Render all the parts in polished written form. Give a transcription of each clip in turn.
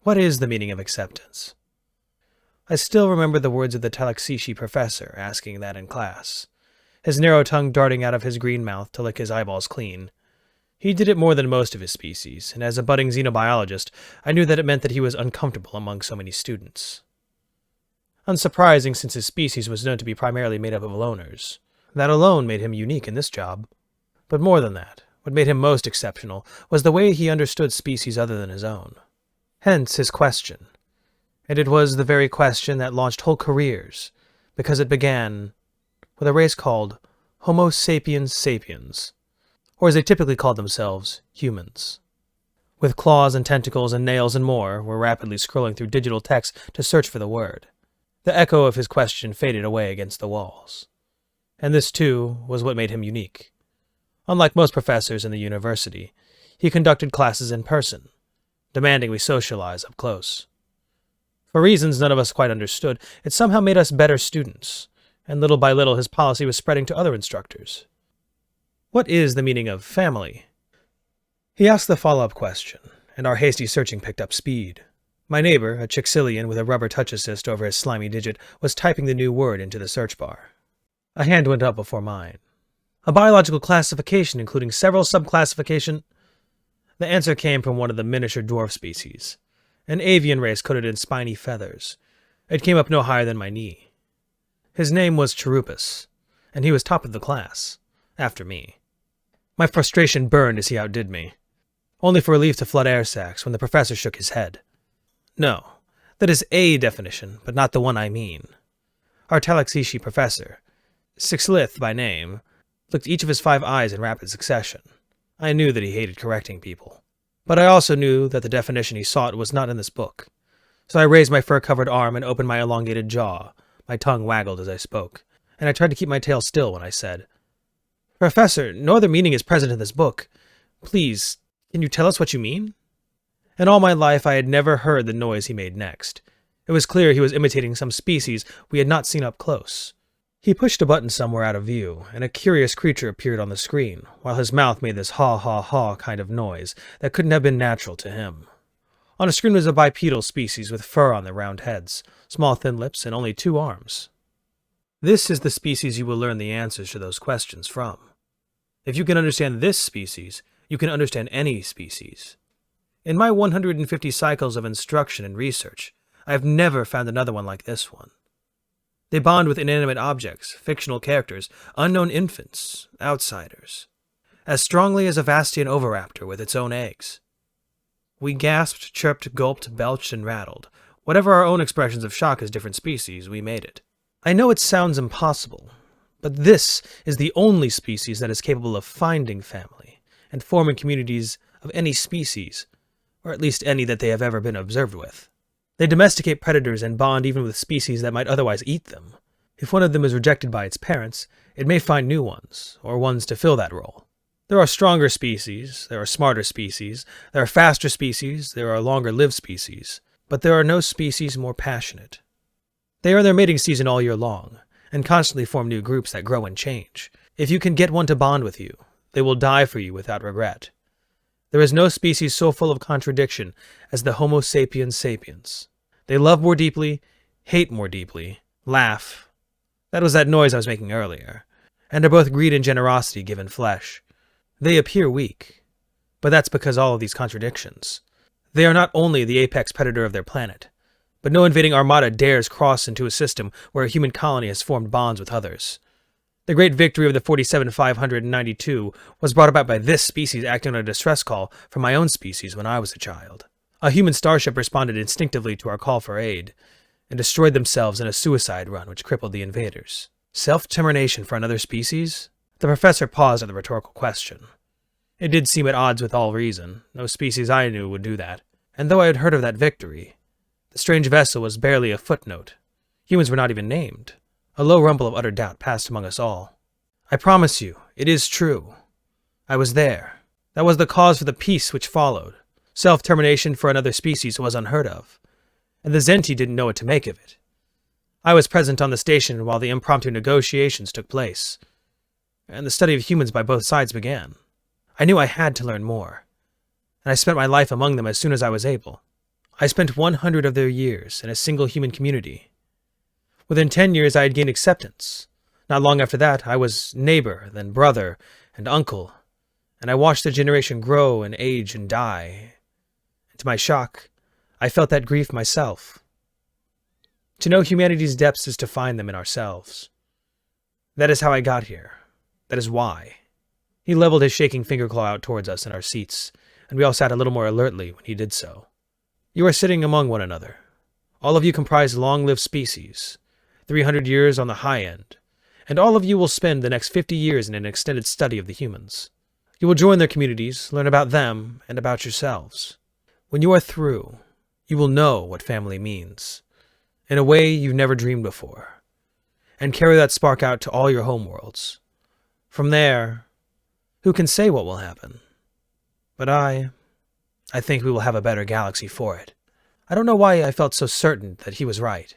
What is the meaning of acceptance? I still remember the words of the Talaxishi professor asking that in class, his narrow tongue darting out of his green mouth to lick his eyeballs clean. He did it more than most of his species, and as a budding xenobiologist, I knew that it meant that he was uncomfortable among so many students. Unsurprising, since his species was known to be primarily made up of loners. That alone made him unique in this job. But more than that, what made him most exceptional was the way he understood species other than his own. Hence his question. And it was the very question that launched whole careers, because it began with a race called Homo sapiens sapiens, or as they typically called themselves, humans. With claws and tentacles and nails and more, were rapidly scrolling through digital text to search for the word. The echo of his question faded away against the walls. And this, too, was what made him unique. Unlike most professors in the university, he conducted classes in person, demanding we socialize up close. For reasons none of us quite understood, it somehow made us better students, and little by little his policy was spreading to other instructors. What is the meaning of family? He asked the follow-up question, and our hasty searching picked up speed. My neighbor, a Chixilian with a rubber touch assist over his slimy digit, was typing the new word into the search bar. A hand went up before mine. A biological classification including several subclassification. The answer came from one of the miniature dwarf species, an avian race coated in spiny feathers. It came up no higher than my knee. His name was Cherupus, and he was top of the class, after me. My frustration burned as he outdid me, only for relief to flood air sacs when the professor shook his head. No, that is a definition, but not the one I mean. Our Talaxishi professor, Sixlith by name, looked each of his 5 eyes in rapid succession. I knew that he hated correcting people, but I also knew that the definition he sought was not in this book. So I raised my fur-covered arm and opened my elongated jaw. My tongue waggled as I spoke, and I tried to keep my tail still when I said, "Professor, no other meaning is present in this book. Please, can you tell us what you mean?" In all my life I had never heard the noise he made next. It was clear he was imitating some species we had not seen up close. He pushed a button somewhere out of view, and a curious creature appeared on the screen, while his mouth made this ha-ha-ha kind of noise that couldn't have been natural to him. On the screen was a bipedal species with fur on their round heads, small thin lips, and only 2 arms. This is the species you will learn the answers to those questions from. If you can understand this species, you can understand any species. In my 150 cycles of instruction and research, I have never found another one like this one. They bond with inanimate objects, fictional characters, unknown infants, outsiders, as strongly as a Vastian oviraptor with its own eggs. We gasped, chirped, gulped, belched, and rattled. Whatever our own expressions of shock as different species, we made it. I know it sounds impossible, but this is the only species that is capable of finding family and forming communities of any species, or at least any that they have ever been observed with. They domesticate predators and bond even with species that might otherwise eat them. If one of them is rejected by its parents, it may find new ones, or ones to fill that role. There are stronger species, there are smarter species, there are faster species, there are longer-lived species, but there are no species more passionate. They are in their mating season all year long, and constantly form new groups that grow and change. If you can get one to bond with you, they will die for you without regret. There is no species so full of contradiction as the Homo sapiens sapiens. They love more deeply, hate more deeply, laugh. That was that noise I was making earlier. And are both greed and generosity given flesh. They appear weak, but that's because all of these contradictions. They are not only the apex predator of their planet, but no invading armada dares cross into a system where a human colony has formed bonds with others. The great victory of the 47,592 was brought about by this species acting on a distress call from my own species when I was a child. A human starship responded instinctively to our call for aid, and destroyed themselves in a suicide run which crippled the invaders. Self-termination for another species? The professor paused at the rhetorical question. It did seem at odds with all reason. No species I knew would do that. And though I had heard of that victory, the strange vessel was barely a footnote. Humans were not even named. A low rumble of utter doubt passed among us all. I promise you, it is true. I was there. That was the cause for the peace which followed. Self-termination for another species was unheard of, and the Zenti didn't know what to make of it. I was present on the station while the impromptu negotiations took place, and the study of humans by both sides began. I knew I had to learn more, and I spent my life among them as soon as I was able. I spent 100 of their years in a single human community. Within 10 years, I had gained acceptance. Not long after that, I was neighbor, then brother, and uncle, and I watched the generation grow and age and die. And to my shock, I felt that grief myself. To know humanity's depths is to find them in ourselves. That is how I got here. That is why. He leveled his shaking finger claw out towards us in our seats, and we all sat a little more alertly when he did so. You are sitting among one another. All of you comprise long-lived species, 300 years on the high end, and all of you will spend the next 50 years in an extended study of the humans. You will join their communities, learn about them, and about yourselves. When you are through, you will know what family means, in a way you've never dreamed before, and carry that spark out to all your homeworlds. From there, who can say what will happen? But I think we will have a better galaxy for it. I don't know why I felt so certain that he was right.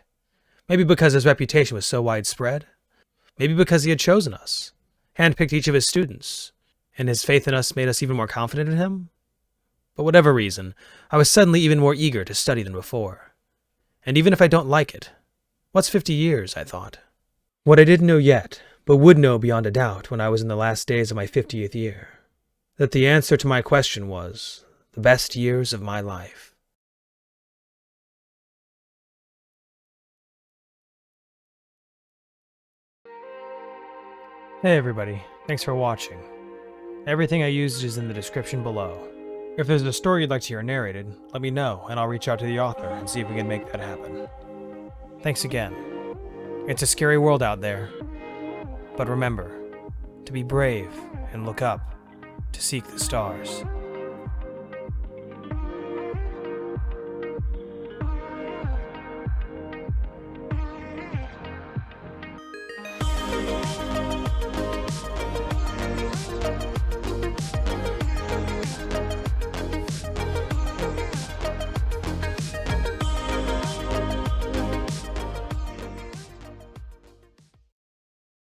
Maybe because his reputation was so widespread. Maybe because he had chosen us, handpicked each of his students, and his faith in us made us even more confident in him. But whatever reason, I was suddenly even more eager to study than before. And even if I don't like it, what's 50 years, I thought. What I didn't know yet, but would know beyond a doubt when I was in the last days of my 50th year, that the answer to my question was the best years of my life. Hey everybody, thanks for watching. Everything I used is in the description below. If there's a story you'd like to hear narrated, let me know and I'll reach out to the author and see if we can make that happen. Thanks again. It's a scary world out there, but remember to be brave and look up, to seek the stars.